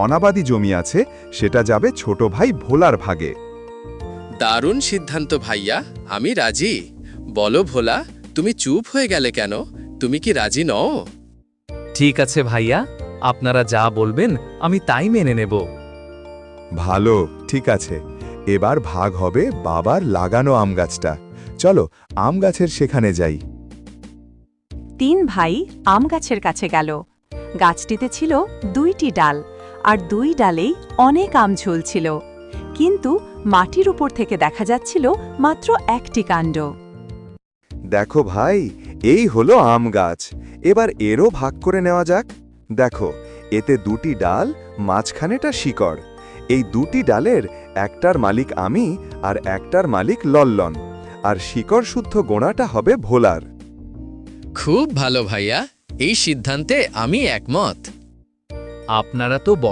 অনাবাদি জমি আছে সেটা যাবে ছোট ভাই ভোলার ভাগে। দারুণ সিদ্ধান্ত ভাইয়া, আমি রাজি। বলো ভোলা, তুমি চুপ হয়ে গেলে কেন? তুমি কি রাজি নও? ঠিক আছে ভাইয়া, আপনারা যা বলবেন আমি তাই মেনে নেব। ভালো, ঠিক আছে। এবার ভাগ হবে বাবার লাগানো আম গাছটা। চলো আম গাছের সেখানে যাই। 3 ভাই আম গাছের কাছে গেল। গাছটিতে ছিল 2টি ডাল, আর 2 ডালেই অনেক আম ঝুলছিল, কিন্তু মাটির উপর থেকে দেখা যাচ্ছিল মাত্র একটি কাণ্ড। দেখো ভাই, এই হলো আম গাছ। এবার এরও ভাগ করে নেওয়া যাক। দেখো, এতে 2টি ডাল, মাঝখানেটা শিকড়। এই 2টি ডালের একটার মালিক আমি আর একটার মালিক লল্লন, আর শিকড় শুদ্ধ গোড়াটা হবে ভোলার। খুব ভালো ভাইয়া, এই সিদ্ধান্তে আমি একমত। আপনারা তো বড়